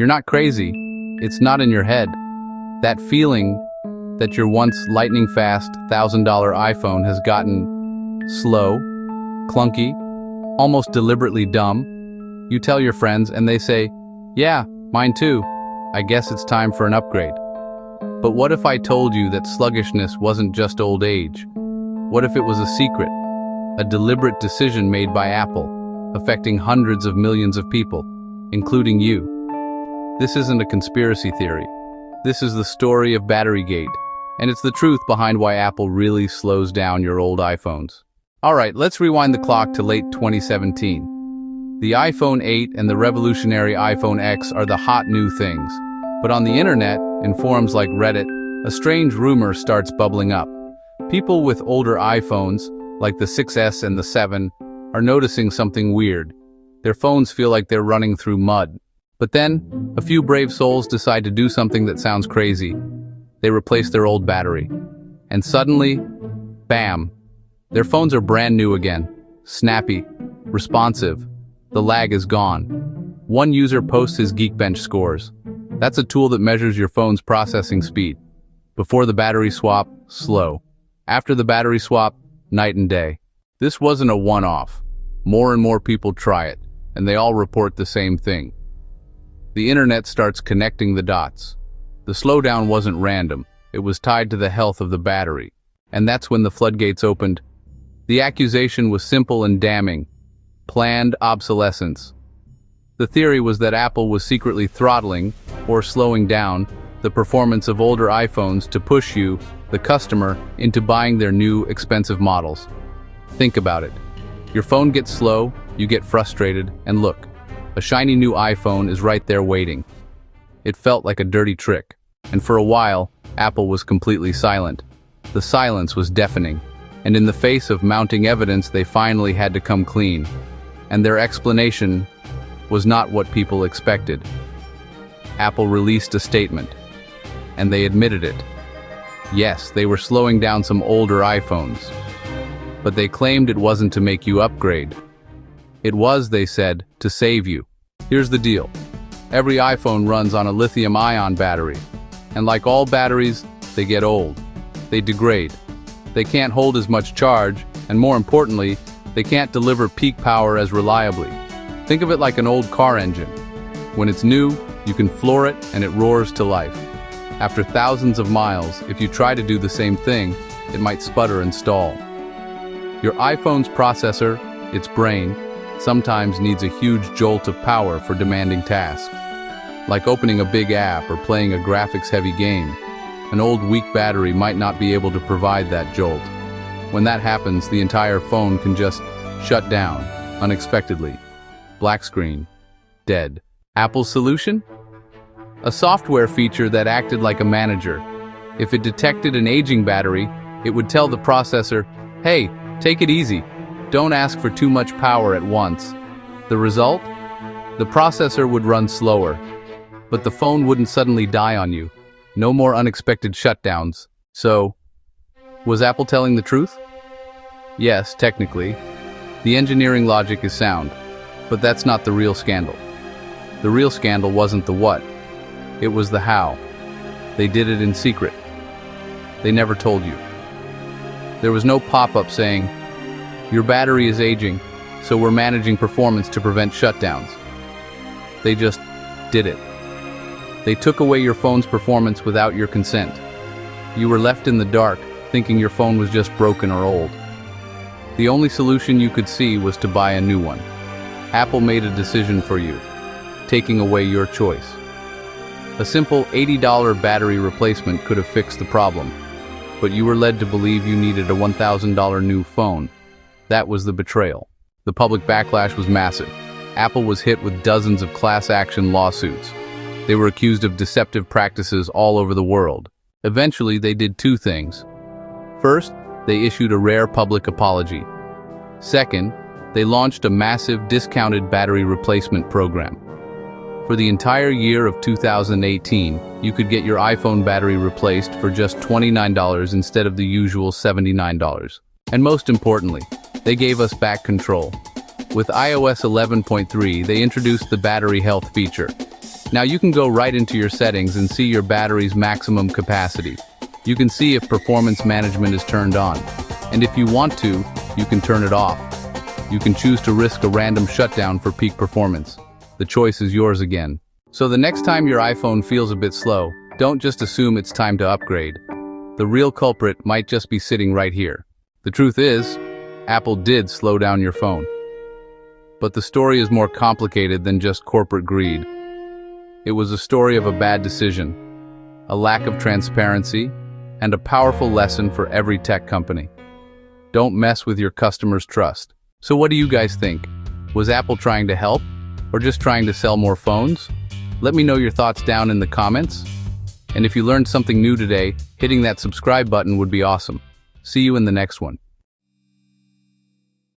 You're not crazy. It's not in your head. That feeling that your once lightning-fast $1,000 iPhone has gotten slow, clunky, almost deliberately dumb. You tell your friends and they say, "Yeah, mine too. I guess it's time for an upgrade." But what if I told you that sluggishness wasn't just old age? What if it was a secret, a deliberate decision made by Apple, affecting hundreds of millions of people, including you? This isn't a conspiracy theory. This is the story of Batterygate, and it's the truth behind why Apple really slows down your old iPhones. Alright, let's rewind the clock to late 2017. The iPhone 8 and the revolutionary iPhone X are the hot new things. But on the internet, in forums like Reddit, a strange rumor starts bubbling up. People with older iPhones, like the 6S and the 7, are noticing something weird. Their phones feel like they're running through mud. But then, a few brave souls decide to do something that sounds crazy. They replace their old battery. And suddenly, bam! Their phones are brand new again. Snappy, responsive. The lag is gone. One user posts his Geekbench scores. That's a tool that measures your phone's processing speed. Before the battery swap, slow. After the battery swap, night and day. This wasn't a one-off. More and more people try it, and they all report the same thing. The internet starts connecting the dots. The slowdown wasn't random. It was tied to the health of the battery. And that's when the floodgates opened. The accusation was simple and damning. Planned obsolescence. The theory was that Apple was secretly throttling, or slowing down, the performance of older iPhones to push you, the customer, into buying their new, expensive models. Think about it. Your phone gets slow, you get frustrated, and look. A shiny new iPhone is right there waiting. It felt like a dirty trick, and for a while, Apple was completely silent. The silence was deafening, and in the face of mounting evidence, they finally had to come clean. And their explanation was not what people expected. Apple released a statement, and they admitted it. Yes, they were slowing down some older iPhones, but they claimed it wasn't to make you upgrade. It was, they said, to save you. Here's the deal. Every iPhone runs on a lithium-ion battery, and like all batteries, they get old. They degrade. They can't hold as much charge, and more importantly, they can't deliver peak power as reliably. Think of it like an old car engine. When it's new, you can floor it and it roars to life. After thousands of miles, if you try to do the same thing, it might sputter and stall. Your iPhone's processor, its brain, sometimes needs a huge jolt of power for demanding tasks. Like opening a big app or playing a graphics-heavy game, an old weak battery might not be able to provide that jolt. When that happens, the entire phone can just shut down, unexpectedly. Black screen. Dead. Apple's solution? A software feature that acted like a manager. If it detected an aging battery, it would tell the processor, "Hey, take it easy. Don't ask for too much power at once." The result? The processor would run slower, but the phone wouldn't suddenly die on you. No more unexpected shutdowns. So, was Apple telling the truth? Yes, technically. The engineering logic is sound, but that's not the real scandal. The real scandal wasn't the what. It was the how. They did it in secret. They never told you. There was no pop-up saying, "Your battery is aging, so we're managing performance to prevent shutdowns." They just did it. They took away your phone's performance without your consent. You were left in the dark, thinking your phone was just broken or old. The only solution you could see was to buy a new one. Apple made a decision for you, taking away your choice. A simple $80 battery replacement could have fixed the problem, but you were led to believe you needed a $1,000 new phone. That was the betrayal. The public backlash was massive. Apple was hit with dozens of class action lawsuits. They were accused of deceptive practices all over the world. Eventually, they did two things. First, they issued a rare public apology. Second, they launched a massive discounted battery replacement program. For the entire year of 2018, you could get your iPhone battery replaced for just $29 instead of the usual $79. And most importantly, they gave us back control. With iOS 11.3, they introduced the battery health feature. Now you can go right into your settings and see your battery's maximum capacity. You can see if performance management is turned on. And if you want to, you can turn it off. You can choose to risk a random shutdown for peak performance. The choice is yours again. So the next time your iPhone feels a bit slow, don't just assume it's time to upgrade. The real culprit might just be sitting right here. The truth is, Apple did slow down your phone. But the story is more complicated than just corporate greed. It was a story of a bad decision, a lack of transparency, and a powerful lesson for every tech company. Don't mess with your customers' trust. So what do you guys think? Was Apple trying to help, or just trying to sell more phones? Let me know your thoughts down in the comments. And if you learned something new today, hitting that subscribe button would be awesome. See you in the next one.